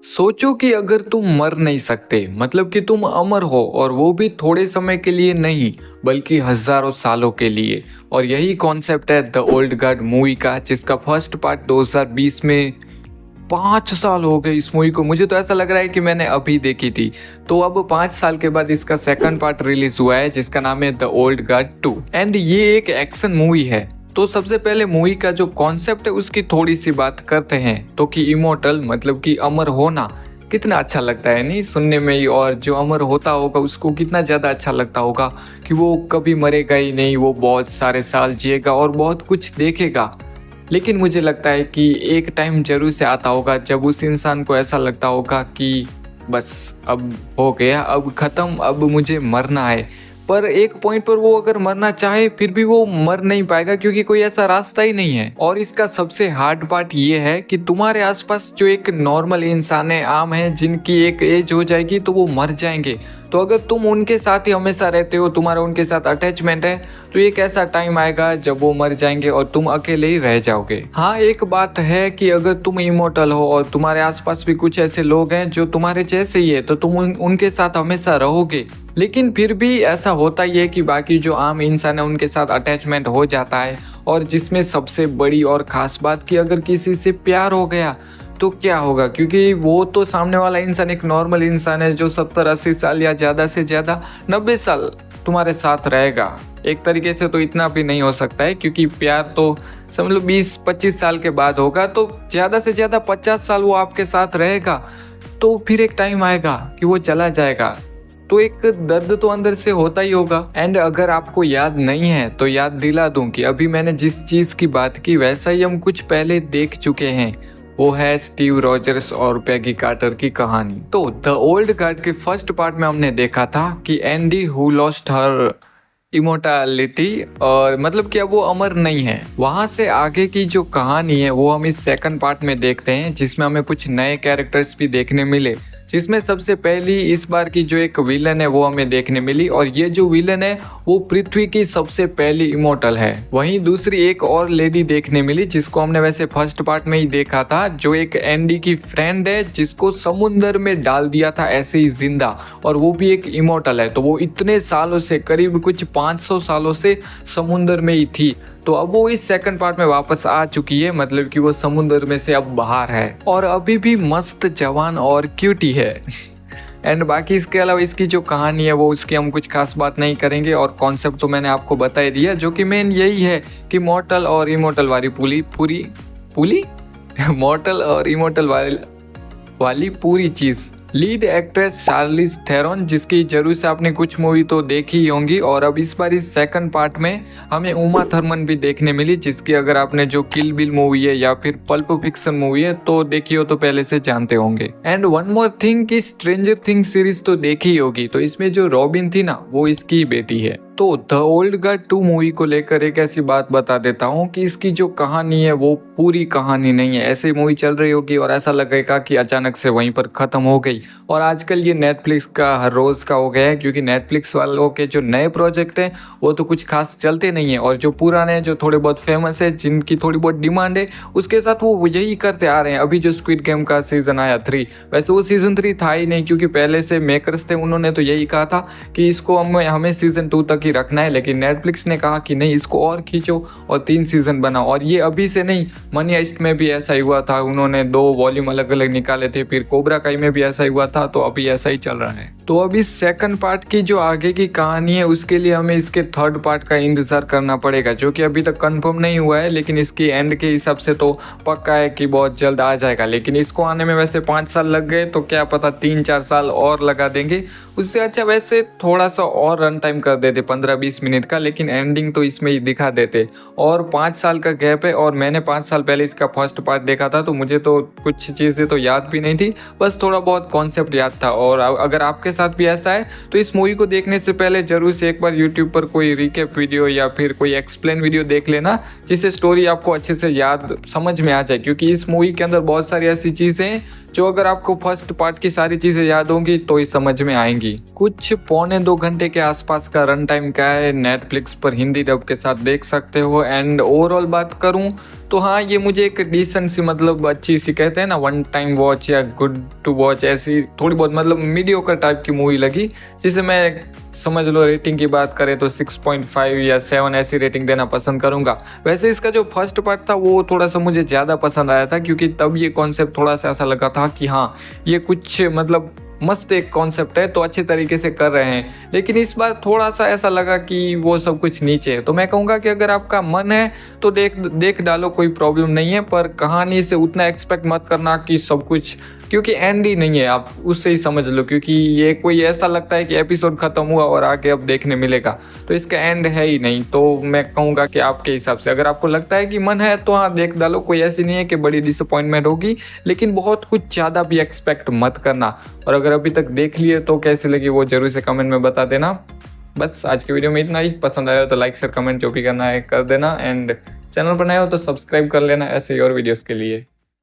सोचो कि अगर तुम मर नहीं सकते मतलब कि तुम अमर हो और वो भी थोड़े समय के लिए नहीं बल्कि हजारों सालों के लिए। और यही कॉन्सेप्ट है द ओल्ड गार्ड मूवी का, जिसका फर्स्ट पार्ट 2020 में 5 साल हो गए इस मूवी को। मुझे तो ऐसा लग रहा है कि मैंने अभी देखी थी। तो अब 5 साल के बाद इसका सेकंड पार्ट रिलीज हुआ है जिसका नाम है द ओल्ड गार्ड 2 एंड ये एक एक्शन मूवी है। तो सबसे पहले मूवी का जो कॉन्सेप्ट है उसकी थोड़ी सी बात करते हैं। तो कि इमोर्टल मतलब कि अमर होना कितना अच्छा लगता है नहीं सुनने में ही, और जो अमर होता होगा उसको कितना ज़्यादा अच्छा लगता होगा कि वो कभी मरेगा ही नहीं, वो बहुत सारे साल जिएगा और बहुत कुछ देखेगा। लेकिन मुझे लगता है कि एक टाइम जरूर से आता होगा जब उस इंसान को ऐसा लगता होगा कि बस अब हो गया, अब ख़त्म, अब मुझे मरना है। पर एक पॉइंट पर वो अगर मरना चाहे फिर भी वो मर नहीं पाएगा क्योंकि कोई ऐसा रास्ता ही नहीं है। और इसका सबसे हार्ड पार्ट ये है कि तुम्हारे आसपास जो एक नॉर्मल इंसान है, आम है, जिनकी एक एज हो जाएगी तो वो मर जाएंगे। तो अगर तुम उनके साथ ही हमेशा रहते हो, तुम्हारा उनके साथ अटैचमेंट है, तो एक ऐसा टाइम आएगा जब वो मर जाएंगे और तुम अकेले ही रह जाओगे। हाँ, एक बात है कि अगर तुम इमोर्टल हो और तुम्हारे आसपास भी कुछ ऐसे लोग हैं जो तुम्हारे जैसे ही है तो तुम उनके साथ हमेशा रहोगे। लेकिन फिर भी ऐसा होता ही है कि बाकी जो आम इंसान है उनके साथ अटैचमेंट हो जाता है। और जिसमें सबसे बड़ी और खास बात कि अगर किसी से प्यार हो गया तो क्या होगा, क्योंकि वो तो सामने वाला इंसान एक नॉर्मल इंसान है जो 70-80 साल या ज़्यादा से ज़्यादा 90 साल तुम्हारे साथ रहेगा। एक तरीके से तो इतना भी नहीं हो सकता है क्योंकि प्यार तो समझ लो 20-25 साल के बाद होगा, तो ज़्यादा से ज़्यादा 50 साल वो आपके साथ रहेगा। तो फिर एक टाइम आएगा कि वो चला जाएगा, तो एक दर्द तो अंदर से होता ही होगा। एंड अगर आपको याद नहीं है तो याद दिला दूं कि अभी मैंने जिस चीज़ की बात की वैसा ही हम कुछ पहले देख चुके हैं। वो है स्टीव रॉजर्स और पैगी कार्टर की कहानी। तो द ओल्ड गार्ड के फर्स्ट पार्ट में हमने देखा था कि Andy who lost her immortality, और मतलब कि अब वो अमर नहीं है। वहां से आगे की जो कहानी है वो हम इस सेकंड पार्ट में देखते हैं, जिसमें हमें कुछ नए कैरेक्टर्स भी देखने मिले। जिसमें सबसे पहली इस बार की जो एक विलन है वो हमें देखने मिली, और ये जो विलन है वो पृथ्वी की सबसे पहली इमोर्टल है। वहीं दूसरी एक और लेडी देखने मिली जिसको हमने वैसे फर्स्ट पार्ट में ही देखा था, जो एक एंडी की फ्रेंड है जिसको समुंदर में डाल दिया था ऐसे ही जिंदा, और वो भी एक इमोर्टल है। तो वो इतने सालों से, करीब कुछ 500 सालों से समुंदर में ही थी। तो अब वो इस सेकंड पार्ट में वापस आ चुकी है, मतलब कि वो समुद्र में से अब बाहर है और अभी भी मस्त जवान और क्यूटी है। एंड बाकी इसके अलावा इसकी जो कहानी है वो उसकी हम कुछ खास बात नहीं करेंगे, और कॉन्सेप्ट तो मैंने आपको बता ही दिया, जो कि मेन यही है कि मॉर्टल और इमोर्टल वाली पूरी मॉर्टल और इमोर्टल वाली पूरी चीज़। लीड एक्ट्रेस चार्लिज थेरोन, जिसकी जरूर से आपने कुछ मूवी तो देखी ही होंगी। और अब इस बार इस सेकंड पार्ट में हमें उमा थर्मन भी देखने मिली, जिसकी अगर आपने जो किल बिल मूवी है या फिर पल्प फिक्शन मूवी है तो देखी हो तो पहले से जानते होंगे। एंड वन मोर थिंग कि स्ट्रेंजर थिंग्स सीरीज तो देखी ही होगी, तो इसमें जो रॉबिन थी ना वो इसकी बेटी है। तो द ओल्ड गार्ड 2 मूवी को लेकर एक ऐसी बात बता देता हूँ कि इसकी जो कहानी है वो पूरी कहानी नहीं है। ऐसे मूवी चल रही होगी और ऐसा लगेगा कि अचानक से वहीं पर खत्म हो गई। और आजकल ये नेटफ्लिक्स का हर रोज़ का हो गया है, क्योंकि नेटफ्लिक्स वालों के जो नए प्रोजेक्ट हैं वो तो कुछ खास चलते नहीं है, और जो पुराने जो थोड़े बहुत फेमस है, जिनकी थोड़ी बहुत डिमांड है, उसके साथ वो यही करते आ रहे हैं। अभी जो स्क्विड गेम का सीज़न आया 3, वैसे वो सीज़न 3 था ही नहीं, क्योंकि पहले से मेकर्स थे, उन्होंने तो यही कहा था कि इसको हमें सीज़न 2 तक ही रखना है। लेकिन नेटफ्लिक्स ने कहा कि नहीं, इसको और खींचो और 3 सीज़न बनाओ। और ये अभी से नहीं, मनी हाइस्ट में भी ऐसा ही हुआ था, उन्होंने 2 वॉल्यूम अलग अलग निकाले थे। फिर कोबरा काई में भी ऐसा ही हुआ था, तो अभी ऐसा ही चल रहा है। तो अब इस सेकंड पार्ट की जो आगे की कहानी है उसके लिए हमें इसके थर्ड पार्ट का इंतजार करना पड़ेगा, जो कि अभी तक कंफर्म नहीं हुआ है। लेकिन इसकी एंड के हिसाब से तो पक्का है कि बहुत जल्द आ जाएगा। लेकिन इसको आने में वैसे 5 साल लग गए, तो क्या पता 3-4 साल और लगा देंगे। उससे अच्छा वैसे थोड़ा सा और रन टाइम कर देते 15-20 मिनट का, लेकिन एंडिंग तो इसमें ही दिखा देते। और 5 साल का गैप है, और मैंने 5 साल पहले इसका फर्स्ट पार्ट देखा था, तो मुझे तो कुछ चीज़ें तो याद भी नहीं थी, बस थोड़ा बहुत कॉन्सेप्ट याद था। और अगर आपके साथ भी ऐसा है तो इस मूवी को देखने से पहले जरूर से एक बार यूट्यूब पर कोई रिकैप वीडियो या फिर कोई एक्सप्लेन वीडियो देख लेना, जिससे स्टोरी आपको अच्छे से याद समझ में आ जाए। क्योंकि इस मूवी के अंदर बहुत सारी ऐसी चीज़ें हैं जो अगर आपको फर्स्ट पार्ट की सारी चीज़ें याद होंगी तो ही समझ में आएंगी। कुछ 1.25 घंटे के आसपास का रन टाइम का है, नेटफ्लिक्स पर हिंदी डब के साथ देख सकते हो। एंड ओवरऑल बात करूं तो हाँ, ये मुझे एक डिसेंट सी मतलब अच्छी सी कहते हैं ना वन टाइम वॉच या गुड टू वॉच, ऐसी थोड़ी बहुत मतलब मीडियोकर टाइप की मूवी लगी, जिसे मैं समझ लो रेटिंग की बात करें तो 6.5 या 7 ऐसी रेटिंग देना पसंद करूंगा। वैसे इसका जो फर्स्ट पार्ट था वो थोड़ा सा मुझे ज़्यादा पसंद आया था, क्योंकि तब ये कॉन्सेप्ट थोड़ा सा ऐसा लगा था कि हाँ ये कुछ मतलब मस्त एक कॉन्सेप्ट है तो अच्छे तरीके से कर रहे हैं। लेकिन इस बार थोड़ा सा ऐसा लगा कि वो सब कुछ नीचे है। तो मैं कहूँगा कि अगर आपका मन है तो देख डालो, कोई प्रॉब्लम नहीं है, पर कहानी से उतना एक्सपेक्ट मत करना कि सब कुछ, क्योंकि एंड ही नहीं है, आप उससे ही समझ लो। क्योंकि ये कोई ऐसा लगता है कि एपिसोड खत्म हुआ और आगे अब देखने मिलेगा, तो इसका एंड है ही नहीं। तो मैं कहूँगा कि आपके हिसाब से अगर आपको लगता है कि मन है तो हाँ देख डालो, कोई ऐसी नहीं है कि बड़ी डिसअपॉइंटमेंट होगी, लेकिन बहुत कुछ ज़्यादा भी एक्सपेक्ट मत करना। और अगर अभी तक देख लिए तो कैसी लगी वो जरूर से कमेंट में बता देना। बस आज की वीडियो में इतना ही। पसंद आया हो तो लाइक शेयर कमेंट जो भी करना है कर देना। एंड चैनल पर नए हो तो सब्सक्राइब कर लेना ऐसे ही और वीडियोस के लिए।